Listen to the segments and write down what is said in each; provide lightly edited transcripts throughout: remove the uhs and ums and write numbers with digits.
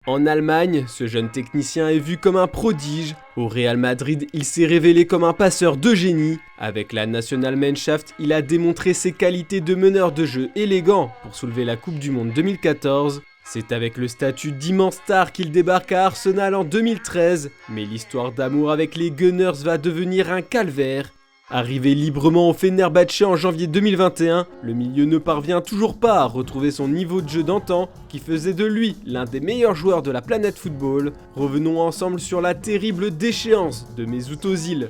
En Allemagne, ce jeune technicien est vu comme un prodige. Au Real Madrid, il s'est révélé comme un passeur de génie. Avec la Nationalmannschaft, il a démontré ses qualités de meneur de jeu élégant pour soulever la Coupe du Monde 2014. C'est avec le statut d'immense star qu'il débarque à Arsenal en 2013, mais l'histoire d'amour avec les Gunners va devenir un calvaire. Arrivé librement au Fenerbahçe en janvier 2021, le milieu ne parvient toujours pas à retrouver son niveau de jeu d'antan qui faisait de lui l'un des meilleurs joueurs de la planète football. Revenons ensemble sur la terrible déchéance de Mesut Özil.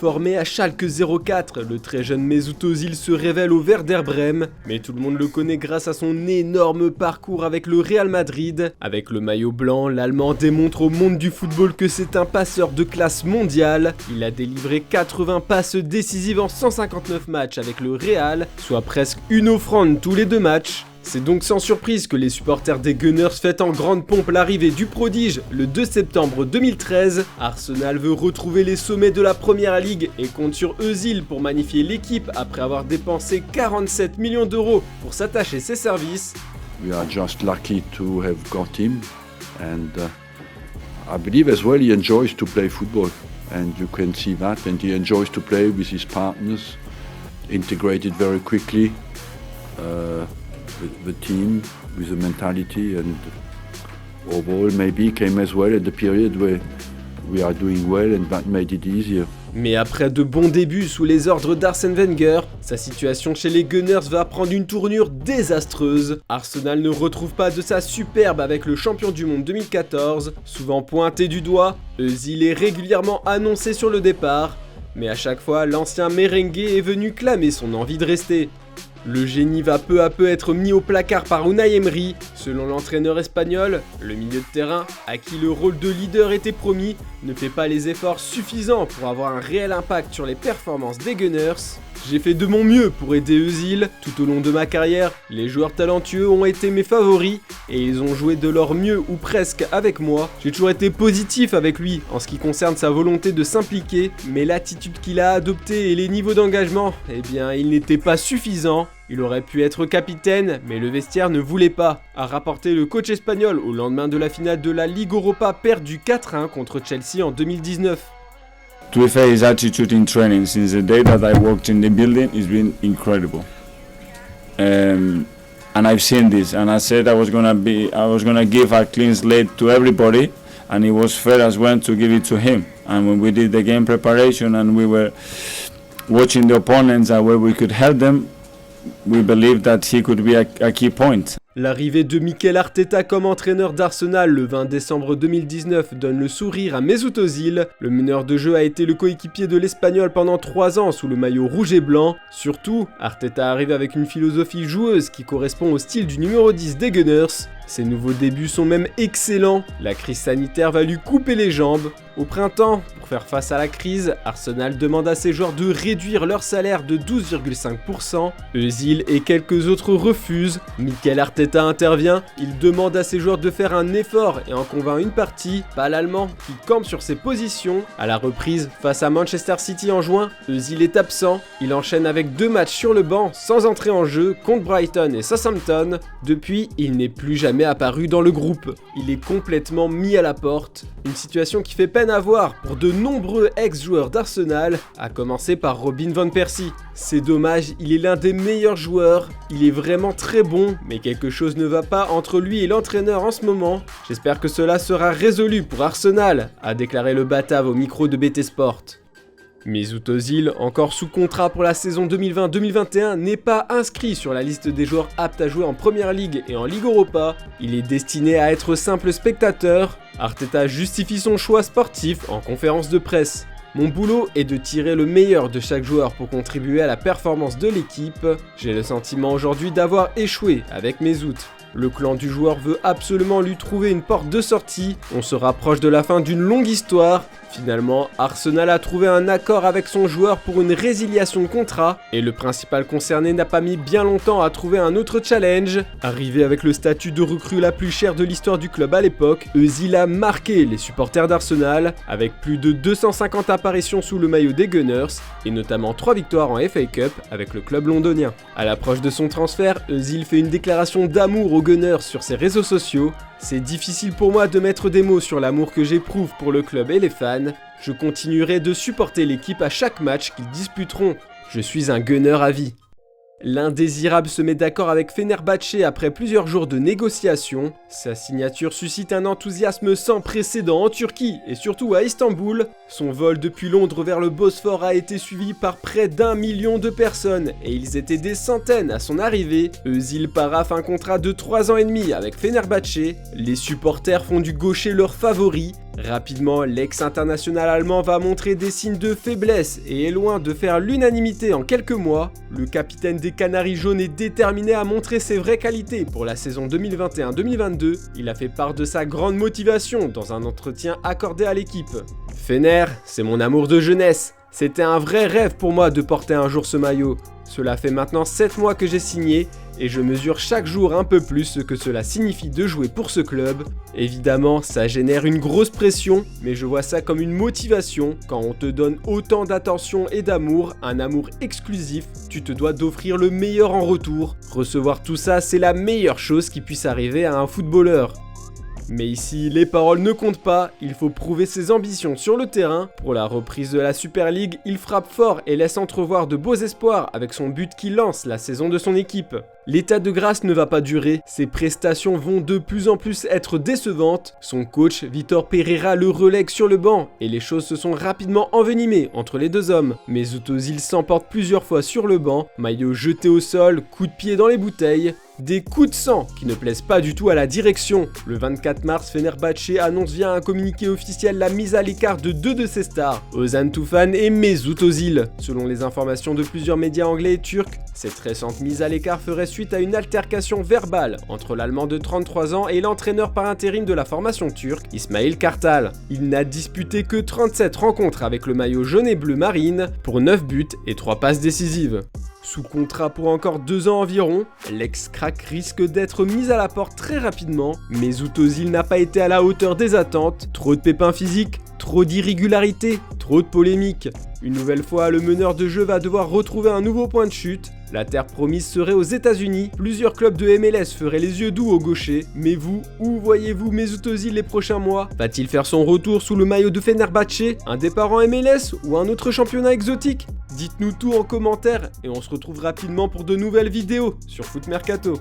Formé à Schalke 04, le très jeune Mesut Özil se révèle au Werder Brême, mais tout le monde le connaît grâce à son énorme parcours avec le Real Madrid. Avec le maillot blanc, l'Allemand démontre au monde du football que c'est un passeur de classe mondiale. Il a délivré 80 passes décisives en 159 matchs avec le Real, soit presque une offrande tous les 2 matchs. C'est donc sans surprise que les supporters des Gunners fêtent en grande pompe l'arrivée du prodige le 2 septembre 2013. Arsenal veut retrouver les sommets de la Première Ligue et compte sur Özil pour magnifier l'équipe après avoir dépensé 47 millions d'euros pour s'attacher ses services. We are just lucky to have got him, and I believe as well he enjoys to play football, and you can see that, and he enjoys to play with his partners, integrated very quickly. The team, with the mentality, and overall maybe came as well at the period where we are doing well, and that made it easier. Mais après de bons débuts sous les ordres d'Arsène Wenger, sa situation chez les Gunners va prendre une tournure désastreuse. Arsenal ne retrouve pas de sa superbe avec le champion du monde 2014, souvent pointé du doigt. Özil est régulièrement annoncé sur le départ, mais à chaque fois l'ancien merengue est venu clamer son envie de rester. Le génie va peu à peu être mis au placard par Unai Emery. Selon l'entraîneur espagnol, le milieu de terrain, à qui le rôle de leader était promis, ne fait pas les efforts suffisants pour avoir un réel impact sur les performances des Gunners. J'ai fait de mon mieux pour aider Özil. Tout au long de ma carrière, les joueurs talentueux ont été mes favoris et ils ont joué de leur mieux ou presque avec moi. J'ai toujours été positif avec lui en ce qui concerne sa volonté de s'impliquer, mais l'attitude qu'il a adoptée et les niveaux d'engagement, eh bien, il n'était pas suffisant. Il aurait pu être capitaine, mais le vestiaire ne voulait pas, a rapporté le coach espagnol au lendemain de la finale de la Ligue Europa perdue 4-1 contre Chelsea en 2019. To be fair, his attitude in training since the day that I walked in the building has been incredible. And I've seen this, and I said I was gonna give a clean slate to everybody, and it was fair as well to give it to him. And when we did the game preparation and we were watching the opponents and where we could help them, we believed that he could be a key point. L'arrivée de Mikel Arteta comme entraîneur d'Arsenal le 20 décembre 2019 donne le sourire à Mesut Özil. Le meneur de jeu a été le coéquipier de l'Espagnol pendant 3 ans sous le maillot rouge et blanc. Surtout, Arteta arrive avec une philosophie joueuse qui correspond au style du numéro 10 des Gunners. Ses nouveaux débuts sont même excellents. La crise sanitaire va lui couper les jambes. Au printemps, pour faire face à la crise, Arsenal demande à ses joueurs de réduire leur salaire de 12,5%. Özil et quelques autres refusent. Mikel Arteta intervient. Il demande à ses joueurs de faire un effort et en convainc une partie, pas l'Allemand, qui campe sur ses positions. À la reprise, face à Manchester City en juin, Özil est absent. Il enchaîne avec 2 matchs sur le banc sans entrer en jeu contre Brighton et Southampton. Depuis, il n'est plus jamais apparu dans le groupe. Il est complètement mis à la porte. Une situation qui fait peine à voir pour de nombreux ex-joueurs d'Arsenal, à commencer par Robin van Persie. C'est dommage, il est l'un des meilleurs joueurs, il est vraiment très bon, mais quelque chose ne va pas entre lui et l'entraîneur en ce moment. J'espère que cela sera résolu pour Arsenal, a déclaré le Batave au micro de BT Sport. Mesut Özil, encore sous contrat pour la saison 2020-2021, n'est pas inscrit sur la liste des joueurs aptes à jouer en Première Ligue et en Ligue Europa. Il est destiné à être simple spectateur. Arteta justifie son choix sportif en conférence de presse. Mon boulot est de tirer le meilleur de chaque joueur pour contribuer à la performance de l'équipe. J'ai le sentiment aujourd'hui d'avoir échoué avec Mesut. Le clan du joueur veut absolument lui trouver une porte de sortie. On se rapproche de la fin d'une longue histoire. Finalement, Arsenal a trouvé un accord avec son joueur pour une résiliation de contrat et le principal concerné n'a pas mis bien longtemps à trouver un autre challenge. Arrivé avec le statut de recrue la plus chère de l'histoire du club à l'époque, Özil a marqué les supporters d'Arsenal avec plus de 250 apparitions sous le maillot des Gunners et notamment 3 victoires en FA Cup avec le club londonien. À l'approche de son transfert, Özil fait une déclaration d'amour aux Gunners sur ses réseaux sociaux. C'est difficile pour moi de mettre des mots sur l'amour que j'éprouve pour le club et les fans. Je continuerai de supporter l'équipe à chaque match qu'ils disputeront. Je suis un Gunner à vie. L'indésirable se met d'accord avec Fenerbahçe après plusieurs jours de négociations. Sa signature suscite un enthousiasme sans précédent en Turquie et surtout à Istanbul. Son vol depuis Londres vers le Bosphore a été suivi par près d'1 million de personnes et ils étaient des centaines à son arrivée. Özil paraffe un contrat de 3 ans et demi avec Fenerbahçe. Les supporters font du gaucher leur favori. Rapidement, l'ex-international allemand va montrer des signes de faiblesse et est loin de faire l'unanimité en quelques mois. Le capitaine des Canaries jaunes est déterminé à montrer ses vraies qualités pour la saison 2021-2022. Il a fait part de sa grande motivation dans un entretien accordé à l'équipe. Fener, c'est mon amour de jeunesse. C'était un vrai rêve pour moi de porter un jour ce maillot. Cela fait maintenant 7 mois que j'ai signé et je mesure chaque jour un peu plus ce que cela signifie de jouer pour ce club. Évidemment, ça génère une grosse pression, mais je vois ça comme une motivation. Quand on te donne autant d'attention et d'amour, un amour exclusif, tu te dois d'offrir le meilleur en retour. Recevoir tout ça, c'est la meilleure chose qui puisse arriver à un footballeur. Mais ici, les paroles ne comptent pas, il faut prouver ses ambitions sur le terrain. Pour la reprise de la Super League, il frappe fort et laisse entrevoir de beaux espoirs avec son but qui lance la saison de son équipe. L'état de grâce ne va pas durer, ses prestations vont de plus en plus être décevantes. Son coach, Vitor Pereira, le relègue sur le banc et les choses se sont rapidement envenimées entre les deux hommes. Mesut Özil s'emporte plusieurs fois sur le banc, maillot jeté au sol, coup de pied dans les bouteilles. Des coups de sang qui ne plaisent pas du tout à la direction. Le 24 mars, Fenerbahçe annonce via un communiqué officiel la mise à l'écart de 2 de ses stars, Ozan Tufan et Mesut Özil. Selon les informations de plusieurs médias anglais et turcs, cette récente mise à l'écart ferait suite à une altercation verbale entre l'Allemand de 33 ans et l'entraîneur par intérim de la formation turque, Ismail Kartal. Il n'a disputé que 37 rencontres avec le maillot jaune et bleu marine, pour 9 buts et 3 passes décisives. Sous contrat pour encore 2 ans environ, l'ex-crack risque d'être mis à la porte très rapidement. Mesut Özil n'a pas été à la hauteur des attentes, trop de pépins physiques, trop d'irrégularités, trop de polémiques. Une nouvelle fois, le meneur de jeu va devoir retrouver un nouveau point de chute. La terre promise serait aux États-Unis. Plusieurs clubs de MLS feraient les yeux doux au gaucher. Mais vous, où voyez-vous Mesut Özil les prochains mois? Va-t-il faire son retour sous le maillot de Fenerbahçe? Un départ en MLS ou un autre championnat exotique? Dites-nous tout en commentaire et on se retrouve rapidement pour de nouvelles vidéos sur Foot Mercato.